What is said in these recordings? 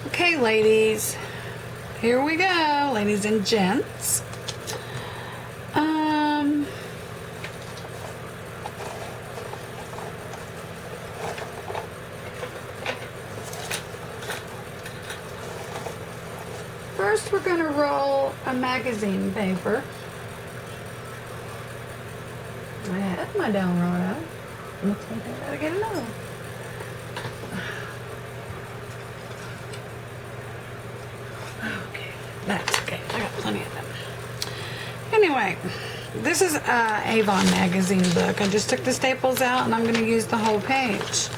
Okay, ladies, here we go, ladies and gents. First, we're going to roll a magazine paper. I had my down roll out. Looks like I gotta get another one. Okay, that's okay. I got plenty of them. Anyway, this is a Avon magazine book. I just took the staples out and I'm going to use the whole page.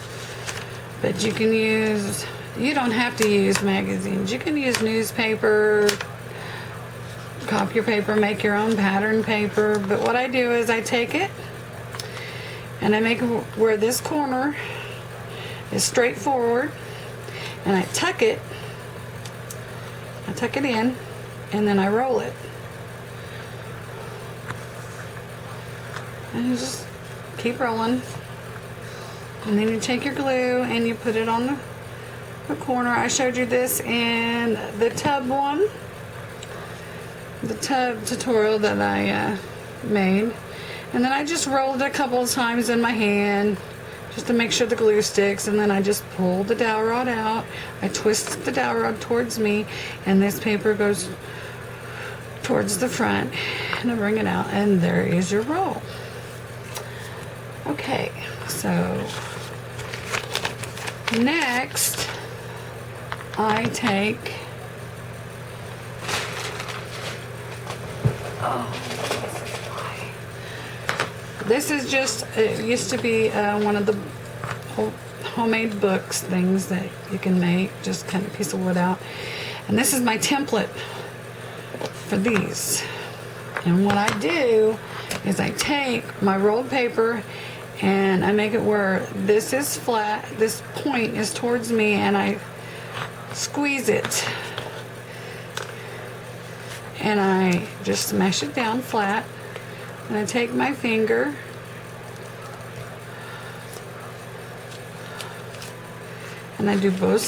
But you don't have to use magazines. You can use newspaper, copier paper, make your own pattern paper. But what I do is I take it and I make it where this corner is straight forward, and I tuck it in, and then I roll it. And you just keep rolling. And then you take your glue and you put it on the corner. I showed you this in the tub one, the tub tutorial that I made. And then I just rolled it a couple of times in my hand just to make sure the glue sticks, and then I just pull the dowel rod out. I twist the dowel rod towards me, and this paper goes towards the front, and I bring it out, and there is your roll. Okay, so next I take this is just, it used to be one of the homemade books things that you can make, just kind of piece of wood out. And this is my template for these. And what I do is I take my rolled paper and I make it where this is flat, this point is towards me, and I squeeze it. And I just smash it down flat. And I take my finger and I do both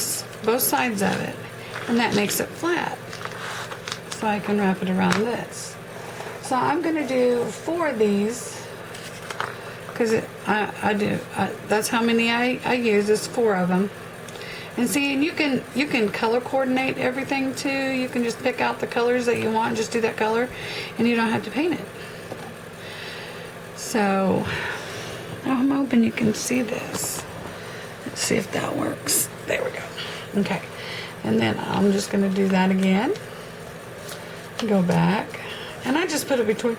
sides of it, and that makes it flat. So I can wrap it around this. So I'm going to do 4 of these because that's how many I use, is 4 of them. And see, and you can color coordinate everything too. You can just pick out the colors that you want and just do that color, and you don't have to paint it. So, I'm hoping you can see this. Let's see if that works. There we go. Okay. And then I'm just going to do that again. Go back. And I just put it between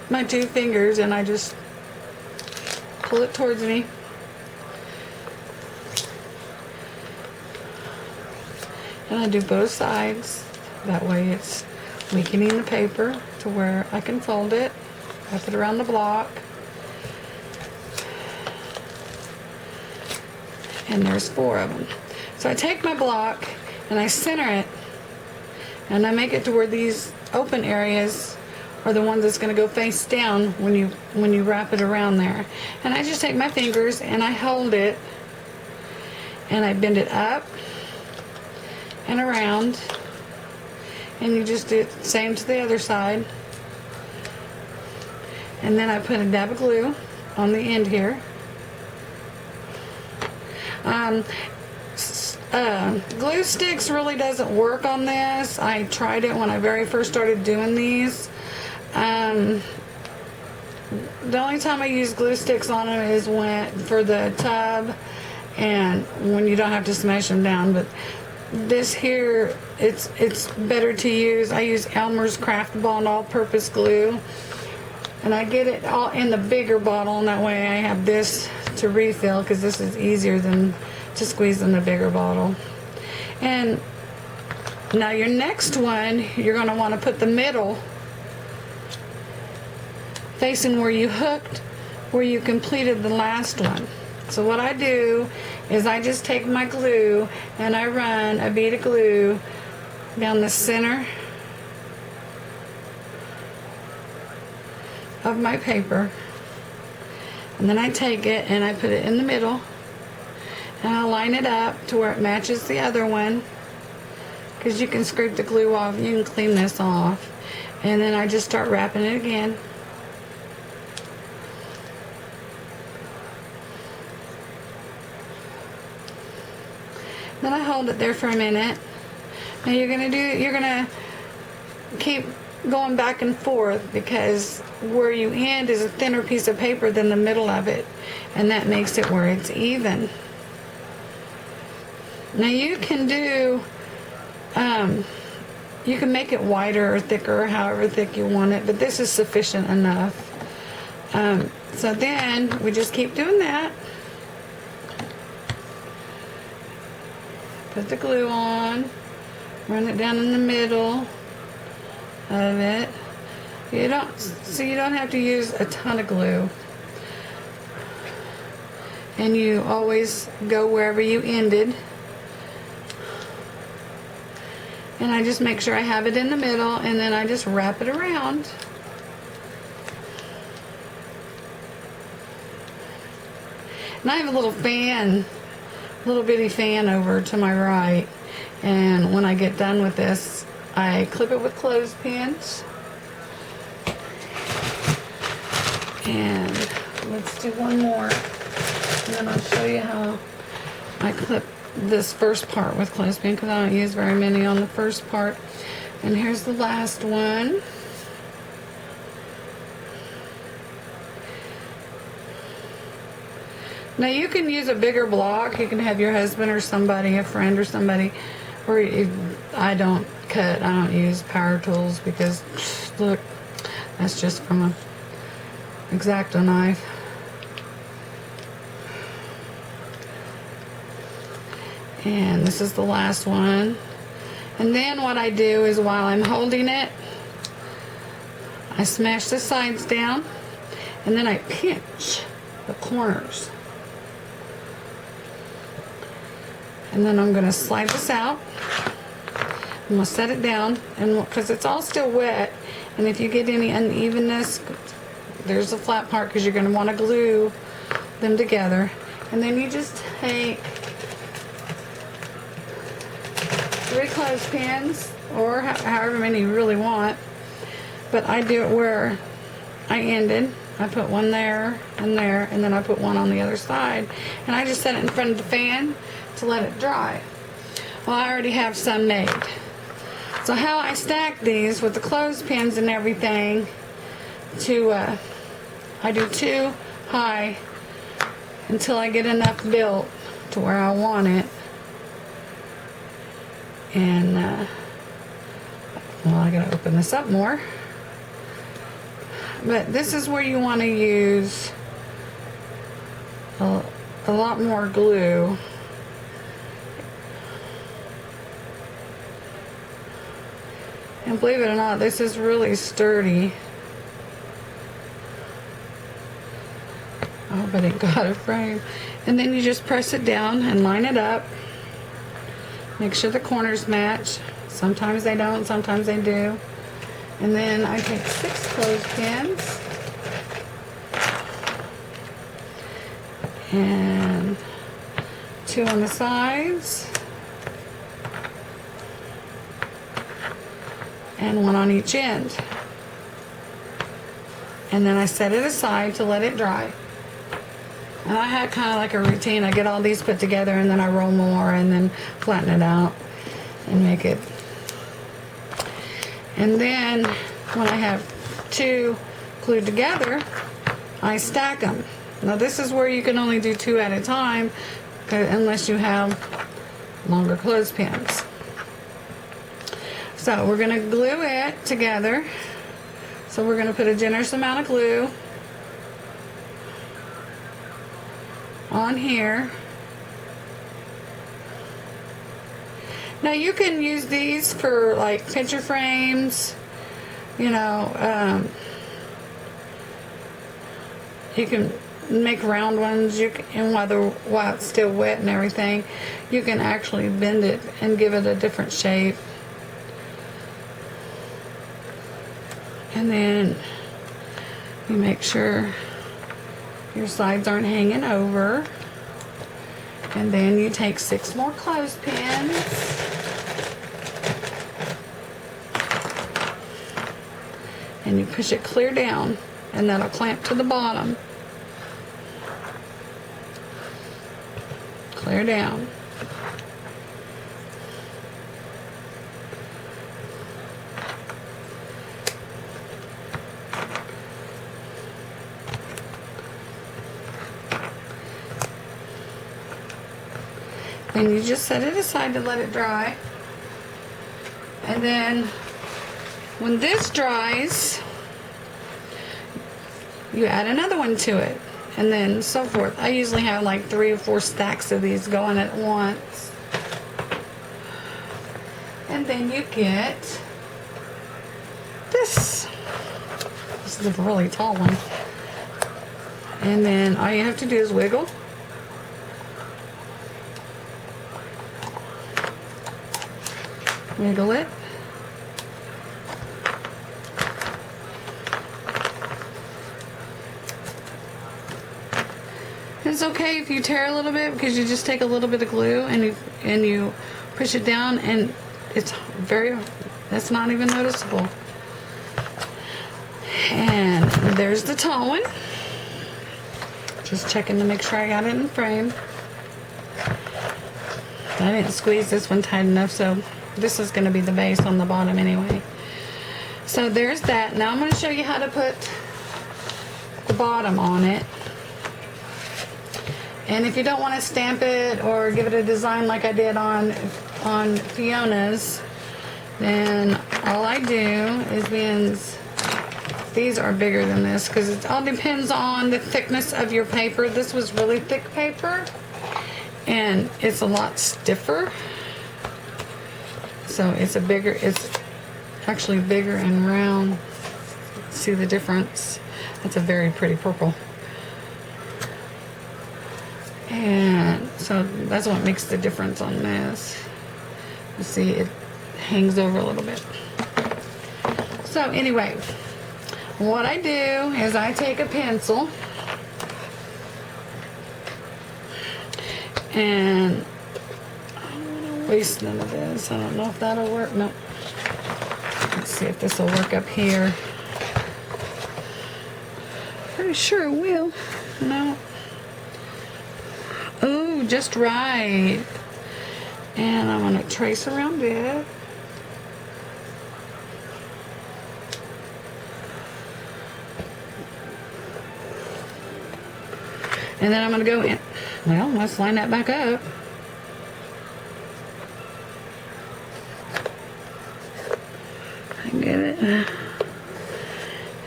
my 2 fingers and I just pull it towards me. And I do both sides. That way it's weakening the paper to where I can fold it. Wrap it around the block. And there's 4 of them. So I take my block and I center it, and I make it to where these open areas are the ones that's going to go face down when you wrap it around there. And I just take my fingers and I hold it and I bend it up and around, and you just do the same to the other side. And then I put a dab of glue on the end here. Glue sticks really doesn't work on this. I tried it when I very first started doing these. The only time I use glue sticks on them is for the tub and when you don't have to smash them down. But this here, it's better to use. I use Elmer's Craft Bond all-purpose glue. And I get it all in the bigger bottle, and that way I have this to refill, because this is easier than to squeeze in the bigger bottle. And now your next one, you're going to want to put the middle facing where you hooked, where you completed the last one. So what I do is I just take my glue and I run a bead of glue down the center of my paper, and then I take it and I put it in the middle, and I line it up to where it matches the other one, because you can scrape the glue off. You can clean this off. And then I just start wrapping it again. Then I hold it there for a minute. Now you're gonna keep going back and forth, because where you end is a thinner piece of paper than the middle of it, and that makes it where it's even. Now you can do, you can make it wider or thicker, however thick you want it, but this is sufficient enough. So then we just keep doing that. Put the glue on, run it down in the middle of it. You don't have to use a ton of glue. And you always go wherever you ended. And I just make sure I have it in the middle, and then I just wrap it around. And I have a little fan, little bitty fan over to my right, and when I get done with this, I clip it with clothespins. And let's do one more, and then I'll show you how I clip this first part with clothespin, because I don't use very many on the first part. And here's the last one. Now you can use a bigger block. You can have your husband or somebody, a friend or somebody, or I don't cut. I don't use power tools, because look, that's just from a X-Acto knife. And this is the last one. And then what I do is, while I'm holding it, I smash the sides down, and then I pinch the corners. And then I'm going to slide this out. I'm going to set it down, and because it's all still wet, and if you get any unevenness, there's a flat part, because you're going to want to glue them together. And then you just take 3 clothespins, or however many you really want. But I do it where I ended. I put one there, and then I put one on the other side. And I just set it in front of the fan to let it dry. Well, I already have some made. So how I stack these with the clothespins and everything, I do 2 high until I get enough built to where I want it. And, well, I gotta open this up more. But this is where you want to use a lot more glue. And believe it or not, this is really sturdy. Oh, but it got a frame. And then you just press it down and line it up. Make sure the corners match. Sometimes they don't, sometimes they do. And then I take 6 clothespins and 2 on the sides and 1 on each end. And then I set it aside to let it dry. And I had kind of like a routine. I get all these put together, and then I roll more, and then flatten it out and make it. And then when I have 2 glued together, I stack them. Now this is where you can only do 2 at a time, unless you have longer clothespins. So we're going to glue it together. So we're going to put a generous amount of glue on here. Now you can use these for like picture frames, you know, you can make round ones, and while it's still wet and everything, you can actually bend it and give it a different shape. And then you make sure your sides aren't hanging over. And then you take 6 more clothespins and you push it clear down, and that'll clamp to the bottom. Clear down. And you just set it aside to let it dry. And then when this dries, you add another one to it, and then so forth. I usually have like 3 or 4 stacks of these going at once. And then you get this. This is a really tall one. And then all you have to do is wiggle. Wiggle it. It's okay if you tear a little bit, because you just take a little bit of glue and you push it down, and that's not even noticeable. And there's the tall one. Just checking to make sure I got it in frame. I didn't squeeze this one tight enough, so this is going to be the base on the bottom anyway. So there's that. Now I'm going to show you how to put the bottom on it. And if you don't want to stamp it or give it a design like I did on Fiona's, then all I do is, these are bigger than this, because it all depends on the thickness of your paper. This was really thick paper, and it's a lot stiffer. So it's actually bigger and round. See the difference? That's a very pretty purple. And so that's what makes the difference on this. You see, it hangs over a little bit. So anyway, what I do is I take a pencil and I don't want to waste none of this. I don't know if that'll work. No. Let's see if this will work up here. Pretty sure it will. No. Oh, just right. And I'm going to trace around it. And then I'm going to go in. Well, let's line that back up. I get it.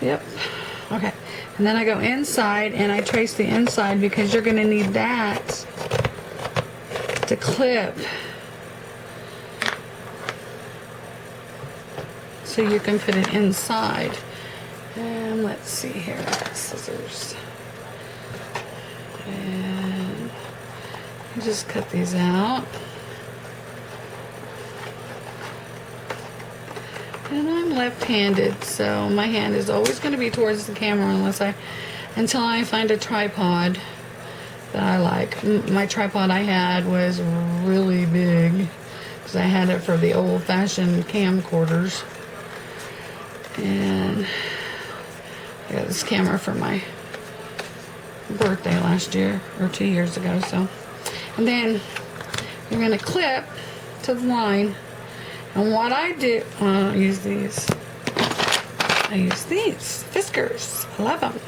Yep. Okay. And then I go inside and I trace the inside, because you're going to need that to clip so you can fit it inside. And let's see here, scissors. And you just cut these out. And I'm left-handed, so my hand is always going to be towards the camera until I find a tripod that I like. My tripod I had was really big, because I had it for the old-fashioned camcorders. And I got this camera for my birthday last year, or 2 years ago. So, and then you're going to clip to the line. And what I do, I use these. I use these Fiskars. I love them.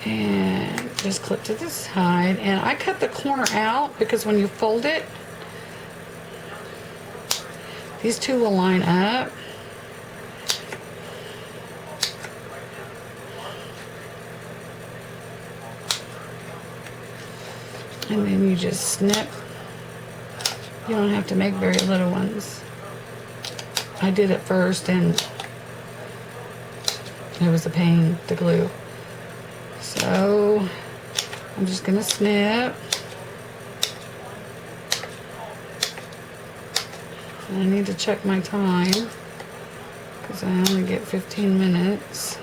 And just clip to the side. And I cut the corner out, because when you fold it, these two will line up. And then you just snip. You don't have to make very little ones. I did it first, and it was a pain to glue. So I'm just gonna snip. I need to check my time, because I only get 15 minutes.